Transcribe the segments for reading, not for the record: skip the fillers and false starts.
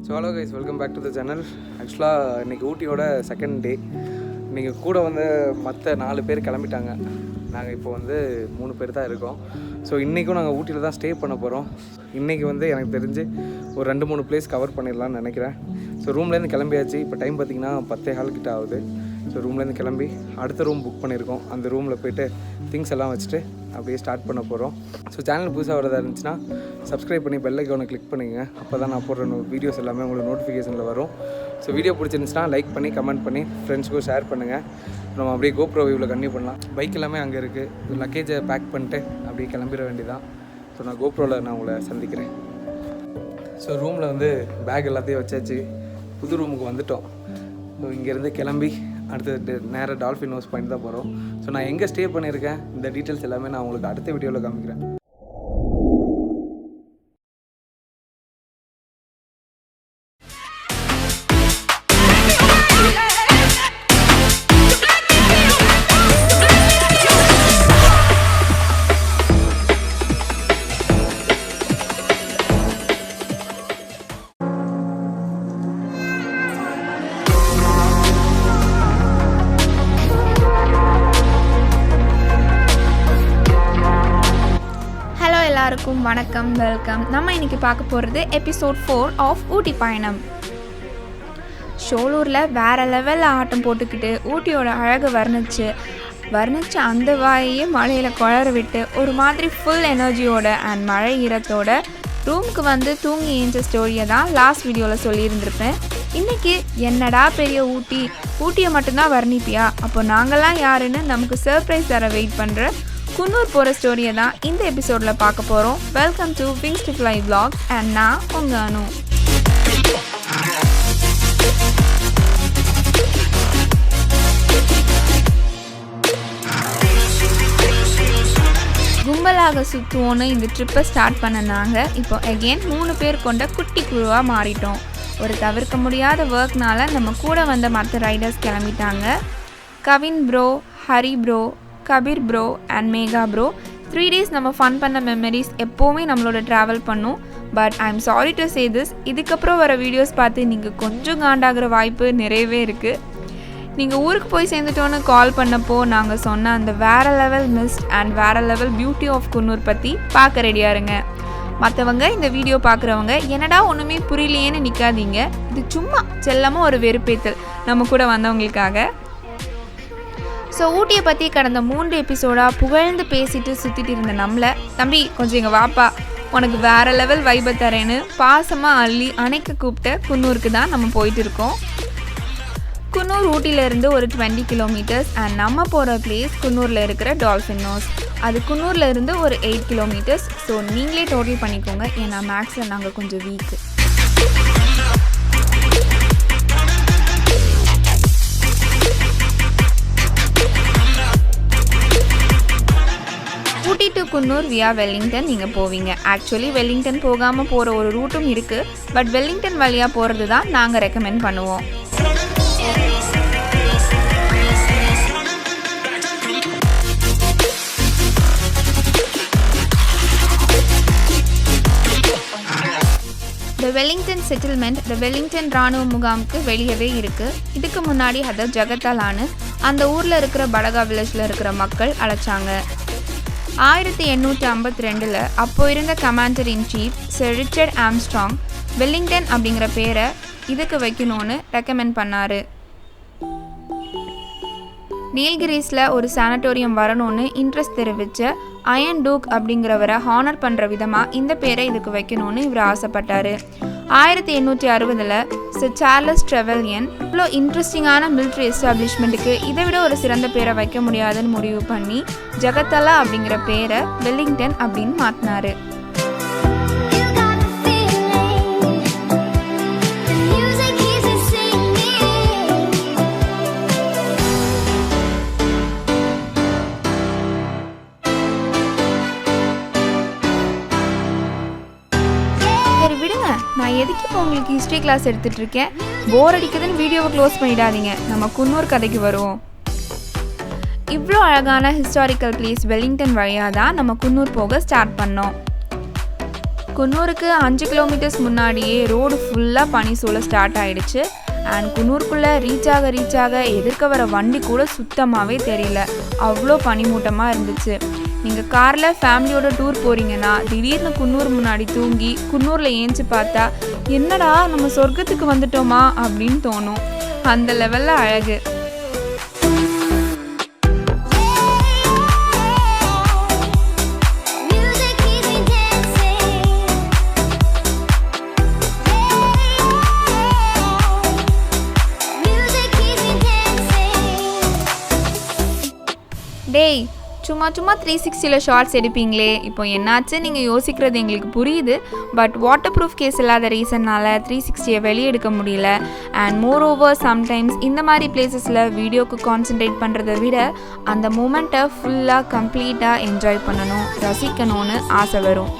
So hello guys, welcome back to the channel. ஆக்சுவலாக இன்றைக்கி ஊட்டியோட second day. இன்றைக்கி கூட வந்து மற்ற 4 பேர் கிளம்பிட்டாங்க. நாங்கள் இப்போ வந்து 3 பேர் தான் இருக்கோம். ஸோ இன்றைக்கும் நாங்கள் ஊட்டியில் தான் ஸ்டே பண்ண போகிறோம். இன்றைக்கி வந்து எனக்கு தெரிஞ்சு ஒரு 2-3 பிளேஸ் கவர் பண்ணிடலான்னு நினைக்கிறேன். ஸோ ரூம்லேருந்து கிளம்பியாச்சு. இப்போ டைம் பார்த்திங்கன்னா 10:15 கிட்ட ஆகுது. ஸோ ரூம்லேருந்து கிளம்பி அடுத்த ரூம் புக் பண்ணியிருக்கோம். அந்த ரூமில் போய்ட்டு திங்ஸ் எல்லாம் வச்சுட்டு அப்படியே ஸ்டார்ட் பண்ண போகிறோம். ஸோ சேனல் புதுசாக வரதா இருந்துச்சுன்னா சப்ஸ்கிரைப் பண்ணி பெல் ஐக்கானை கிளிக் பண்ணிங்க. அப்போ தான் நான் போடுற வீடியோஸ் எல்லாமே உங்களுக்கு நோட்டிஃபிகேஷனில் வரும். ஸோ வீடியோ பிடிச்சிருந்துச்சுன்னா லைக் பண்ணி கமெண்ட் பண்ணி ஃப்ரெண்ட்ஸ்க்கும் ஷேர் பண்ணுங்கள். நம்ம அப்படியே கோப்ரோ வியூவில் கன்டினியூ பண்ணலாம். பைக் எல்லாமே அங்கே இருக்குது. லக்கேஜை பேக் பண்ணிட்டு அப்படியே கிளம்பிட வேண்டியதான். ஸோ நான் கோப்ரோவில் நான் உங்களை சந்திக்கிறேன். ஸோ ரூமில் வந்து பேக் எல்லாத்தையும் வச்சாச்சு. புது ரூமுக்கு வந்துட்டோம். ஸோ இங்கேருந்து கிளம்பி அடுத்து நேராக டால்ஃபின் ஹவுஸ் பாயிண்ட் தான் போகிறோம். ஸோ நான் எங்கே ஸ்டே பண்ணியிருக்கேன் இந்த டீட்டெயில்ஸ் எல்லாமே நான் உங்களுக்கு அடுத்த வீடியோவில் காமிக்கிறேன். எல்லாருக்கும் வணக்கம், வெல்கம். நம்ம இன்னைக்கு பார்க்க போகிறது எபிசோட் 4 ஆஃப் ஊட்டி பயணம். ஷோலூரில் வேறு லெவலில் ஆட்டம் போட்டுக்கிட்டு ஊட்டியோட அழகை வர்ணிச்சு அந்த வாயையே மழையில் குளற விட்டு ஒரு மாதிரி ஃபுல் எனர்ஜியோட அண்ட் மழை ஈரத்தோட ரூமுக்கு வந்து தூங்கி ஏஞ்ச ஸ்டோரியை தான் லாஸ்ட் வீடியோவில் சொல்லியிருந்திருப்பேன். இன்றைக்கி என்னடா பெரிய ஊட்டியை மட்டும்தான் வர்ணிப்பியா, அப்போ நாங்கள்லாம் யாருன்னு நமக்கு சர்ப்ரைஸ் தர வெயிட் பண்ணுற குன்னூர் போகிற ஸ்டோரியை தான் இந்த எபிசோடில் பார்க்க போகிறோம். Welcome to wings to fly vlogs and நான் உங்கள் அனு. கும்பலாக சுற்றுவோன்னு இந்த ட்ரிப்பை ஸ்டார்ட் பண்ண நாங்கள் இப்போ அகெயின் 3 பேர் கொண்ட குட்டி குழுவாக மாறிட்டோம். ஒரு தவிர்க்க முடியாத ஒர்க்னால நம்ம கூட வந்த மற்ற ரைடர்ஸ் கிளம்பிட்டாங்க. Kavin bro, Hari bro, Kabir bro and Megha bro. 3 days நம்ம ஃபன் பண்ண மெமரிஸ் எப்போவுமே நம்மளோட ட்ராவல் பண்ணும். But I am sorry to say this, இதுக்கப்புறம் வர வீடியோஸ் பார்த்து நீங்கள் கொஞ்சம் காண்டாகிற வாய்ப்பு நிறையவே இருக்குது. நீங்கள் ஊருக்கு போய் சேர்ந்துட்டோன்னு கால் பண்ணப்போ நாங்கள் சொன்ன அந்த வேறு லெவல் மிஸ்ட் அண்ட் வேறு லெவல் பியூட்டி ஆஃப் குன்னூர் பற்றி பார்க்க ரெடியாக இருங்க. மற்றவங்க இந்த வீடியோ பார்க்குறவங்க என்னடா ஒன்றுமே புரியலையேன்னு நிற்காதீங்க. இது சும்மா செல்லமாக ஒரு வெறுப்பேத்தல் நம்ம கூட வந்தவங்களுக்காக. ஸோ ஊட்டியை பற்றி கடந்த 3 எபிசோடாக புகழ்ந்து பேசிட்டு சுற்றிட்டு இருந்த நம்மளை, தம்பி கொஞ்சம் இங்கே வாப்பா உனக்கு வேறு லெவல் வைபை தரேன்னு பாசமாக அள்ளி அணைக்க கூப்பிட்ட குன்னூருக்கு தான் நம்ம போயிட்டு இருக்கோம். குன்னூர் ஊட்டியிலேருந்து ஒரு 20 கிலோமீட்டர்ஸ் அண்ட் நம்ம போகிற பிளேஸ் குன்னூரில் இருக்கிற டால்ஃபின் ஹவுஸ். அது குன்னூரில் இருந்து ஒரு 8 கிலோமீட்டர்ஸ். ஸோ நீங்களே டோட்டல் பண்ணிக்கோங்க, ஏன்னா மேக்ஸில் நாங்கள் கொஞ்சம் வீக்கு. ஊட்டி டு குன்னூர் வியா வெல்லிங்டன் நீங்கள் போவீங்க. ஆக்சுவலி வெல்லிங்டன் போகாமல் போகிற ஒரு ரூட்டும் இருக்குது. பட் வெல்லிங்டன் வழியாக போகிறது தான் நாங்கள் ரெக்கமெண்ட் பண்ணுவோம். த வெல்லிங்டன் செட்டில்மெண்ட் த வெல்லிங்டன் இராணுவ முகாமுக்கு வெளியவே இருக்குது. இதுக்கு முன்னாடி அதை ஜகத்தாலான்னு அந்த ஊரில் இருக்கிற படகா வில்லேஜில் இருக்கிற மக்கள் அழைச்சாங்க. 1852 அப்போ இருந்த commander in chief sir Richard Armstrong Wellington அப்படிங்கிற பேரை இதுக்கு வைக்கணும்னு ரெக்கமெண்ட் பண்ணார். நீல்கிரிஸில் ஒரு சானட்டோரியம் வரணும்னு இன்ட்ரெஸ்ட் தெரிவித்த அயன் டூக் அப்படிங்கிறவரை ஹானர் பண்ணுற விதமாக இந்த பேரை இதுக்கு வைக்கணும்னு இவர் ஆசைப்பட்டார். 1860 சர் சார்லஸ் ட்ரெவல்யன் இவ்வளோ இன்ட்ரெஸ்டிங்கான மிலிட்ரி எஸ்டாப்ளிஷ்மெண்ட்டுக்கு இதை விட ஒரு சிறந்த பேரை வைக்க முடியாதுன்னு முடிவு பண்ணி ஜகத்தலா அப்படிங்கிற பேரை வெல்லிங்டன் அப்படின்னு மாற்றினார். நான் எதுக்கு இப்போ உங்களுக்கு ஹிஸ்ட்ரி கிளாஸ் எடுத்துகிட்டு இருக்கேன், போர் அடிக்குதுன்னு வீடியோவை க்ளோஸ் பண்ணிடாதீங்க. நம்ம குன்னூர் கதைக்கு வருவோம். இவ்வளோ அழகான ஹிஸ்டாரிக்கல் பிளேஸ் வெல்லிங்டன் வழியாக தான் நம்ம குன்னூர் போக ஸ்டார்ட் பண்ணோம். குன்னூருக்கு 5 கிலோமீட்டர்ஸ் முன்னாடியே ரோடு ஃபுல்லாக பனி சூழ ஸ்டார்ட் ஆகிடுச்சு. அண்ட் குன்னூருக்குள்ளே ரீச் ஆக எதிர்க்க வர வண்டி கூட சுத்தமாகவே தெரியல, அவ்வளோ பனிமூட்டமாக இருந்துச்சு. நீங்கள் காரில் ஃபேமிலியோட டூர் போகிறீங்கன்னா திடீர்னு குன்னூர் முன்னாடி தூங்கி குன்னூரில் ஏஞ்சி பார்த்தா என்னடா நம்ம சொர்க்கத்துக்கு வந்துட்டோமா அப்படின்னு தோணும். அந்த லெவலில் அழகு. டேய், சும்மா 360ல் ஷார்ட்ஸ் எடுப்பீங்களே, இப்போ என்னாச்சு நீங்கள் யோசிக்கிறது எங்களுக்கு புரியுது. பட் வாட்டர் ப்ரூஃப் கேஸ் இல்லாத ரீசன்னால் 360யை வெளியே எடுக்க முடியல. அண்ட் மோர் ஓவர் சம்டைம்ஸ் இந்த மாதிரி பிளேசஸில் வீடியோக்கு கான்சென்ட்ரேட் பண்ணுறதை விட அந்த மூமெண்ட்டை ஃபுல்லாக கம்ப்ளீட்டாக என்ஜாய் பண்ணணும், ரசிக்கணும்னு ஆசை வரும்.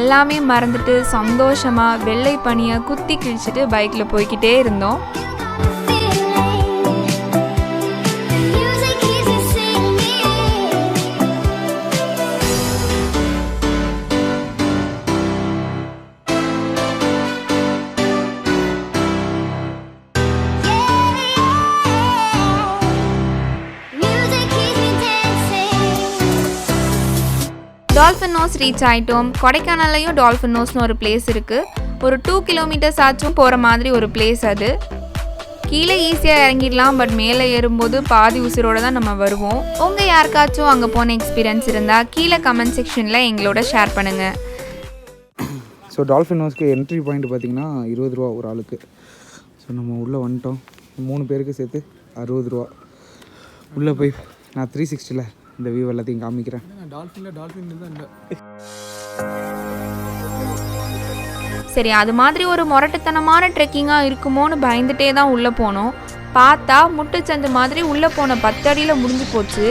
எல்லாமே மறந்துட்டு சந்தோஷமாக வெள்ளை பனியை குத்தி கிழிச்சிட்டு பைக்கில் போய்கிட்டே இருந்தோம். டால்ஃபின் நோஸ் ரீச் ஆகிட்டோம். கொடைக்கானல்லையும் டால்ஃபின் நோஸ்னு ஒரு பிளேஸ் இருக்குது. ஒரு 2 கிலோமீட்டர்ஸ் ஆச்சும் போகிற மாதிரி ஒரு பிளேஸ் அது. கீழே ஈஸியாக இறங்கிடலாம், பட் மேலே ஏறும்போது பாதி உசிரோடு தான் நம்ம வருவோம். உங்கள் யாருக்காச்சும் அங்கே போன எக்ஸ்பீரியன்ஸ் இருந்தால் கீழே கமெண்ட் செக்ஷனில் எங்களோட ஷேர் பண்ணுங்கள். ஸோ டால்ஃபின் நோஸ்க்கு என்ட்ரி பாயிண்ட் பார்த்திங்கன்னா 20 ரூபா ஒரு ஆளுக்கு. ஸோ நம்ம உள்ளே வந்துட்டோம். 3 பேருக்கு சேர்த்து 60 ரூபா. உள்ளே போய் நான் 360ல் இந்த வியூ எல்லாத்தையும் காமிக்கிறேன். சரி, அது மாதிரி ஒரு முரட்டுத்தனமான ட்ரெக்கிங்காக இருக்குமோன்னு பயந்துட்டே தான் உள்ளே போனோம். பார்த்தா முட்டுச்சந்து மாதிரி உள்ளே போன 10 அடியில் முடிஞ்சு போச்சு.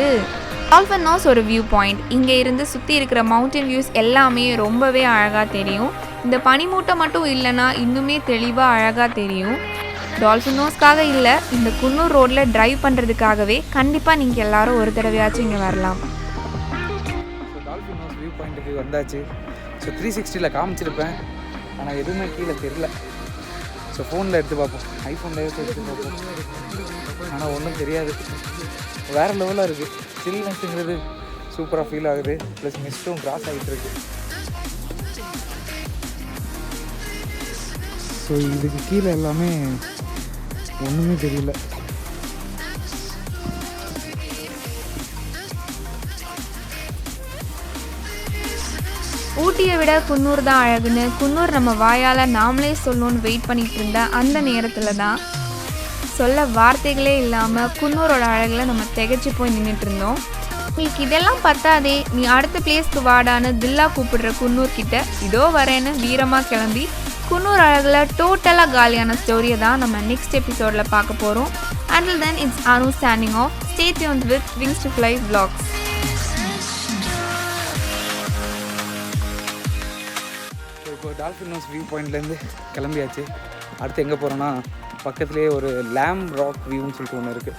டால்ஃபின் நோஸ் ஒரு வியூ பாயிண்ட். இங்கே இருந்து சுற்றி இருக்கிற மவுண்டன் வியூஸ் எல்லாமே ரொம்பவே அழகாக தெரியும். இந்த பனிமூட்டை மட்டும் இல்லைன்னா இன்னுமே தெளிவாக அழகாக தெரியும். டால்ஃபின் நோஸ்க்காக இல்லை, இந்த குன்னூர் ரோட்டில் ட்ரைவ் பண்ணுறதுக்காகவே கண்டிப்பாக நீங்கள் எல்லோரும் ஒரு தடவையாச்சும் இங்கே வரலாம். ஸோ டால்ஃபின் நோஸ் வியூ பாயிண்ட்டுக்கு வந்தாச்சு. ஸோ 360ல் காமிச்சிருப்பேன், ஆனால் எதுவுமே கீழே தெரில. ஸோ ஃபோனில் எடுத்து பார்ப்போம், ஐஃபோனில் எடுத்து பார்ப்போம். ஆனால் ஒன்றும் தெரியாது. வேறு லெவலாக இருக்குது. சில்னஸ்ங்கிறது சூப்பராக ஃபீல் ஆகுது. ப்ளஸ் மிஸ்ட்டும் கிராஸ் ஆகிட்டு இருக்கு. ஸோ இதுக்கு கீழே எல்லாமே ஒன்றுமே தெரியல. ஊட்டியை விட குன்னூர் தான் அழகுன்னு குன்னூர் நம்ம வாயால் நாமளே சொல்லணும்னு வெயிட் பண்ணிகிட்டு இருந்த அந்த நேரத்தில் தான் சொல்ல வார்த்தைகளே இல்லாமல் குன்னூரோட அழகில் நம்ம திகைச்சு போய் நின்றுட்டு இருந்தோம். உங்களுக்கு இதெல்லாம் பத்தாதே, நீ அடுத்த பிளேஸ்க்கு வாடான்னு தில்லா கூப்பிடுற குன்னூர் கிட்ட இதோ வரேன்னு வீரமாக கிளம்பி குன்னூர் அழகில் டோட்டலாக காலியான ஸ்டோரியை தான் நம்ம நெக்ஸ்ட் எபிசோடில் பார்க்க போகிறோம். Until then, it's Anu standing off. Stay tuned with Wings to Fly vlogs. இப்போ டால்ஃபின் நோஸ் வியூ பாயிண்ட்லேருந்து கிளம்பியாச்சு. அடுத்து எங்கே போகிறோன்னா பக்கத்துலேயே ஒரு லேம் ராக் வியூன்னு சொல்லிட்டு ஒன்று இருக்குது.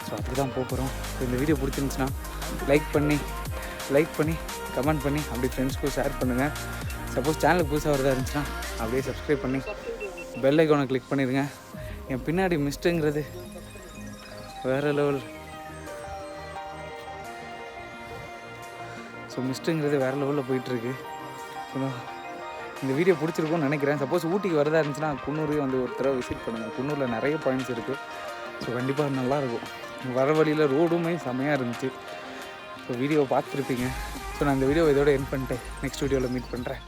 ஸோ அதுக்கு தான் போகிறோம். இந்த வீடியோ பிடிச்சிருந்துச்சுன்னா லைக் பண்ணி கமெண்ட் பண்ணி அப்படி ஃப்ரெண்ட்ஸ்க்கும் ஷேர் பண்ணுங்கள். சப்போஸ் சேனலுக்கு புதுசாக வரதா இருந்துச்சுன்னா அப்படியே சப்ஸ்கிரைப் பண்ணி பெல் ஐக்கானை கிளிக் பண்ணிடுங்க. என் பின்னாடி மிஸ்ட்டுங்கிறது வேறு லெவல். ஸோ மிஸ்ட்டுங்கிறது வேறு லெவலில் போயிட்டுருக்கு. ஸோ இந்த வீடியோ பிடிச்சிருக்கும்னு நினைக்கிறேன். சப்போஸ் ஊட்டிக்கு வரதா இருந்துச்சுன்னா குன்னூரையும் வந்து ஒரு தடவை விசிட் பண்ணுங்கள். குன்னூரில் நிறைய பாயிண்ட்ஸ் இருக்குது. ஸோ கண்டிப்பாக நல்லாயிருக்கும். வர வழியில் ரோடுமே செம்மையாக இருந்துச்சு. ஸோ வீடியோவை பார்த்துருப்பீங்க. ஸோ நான் இந்த வீடியோ இதோட எண்ட் பண்ணிட்டு நெக்ஸ்ட் வீடியோவில் மீட் பண்ணுறேன்.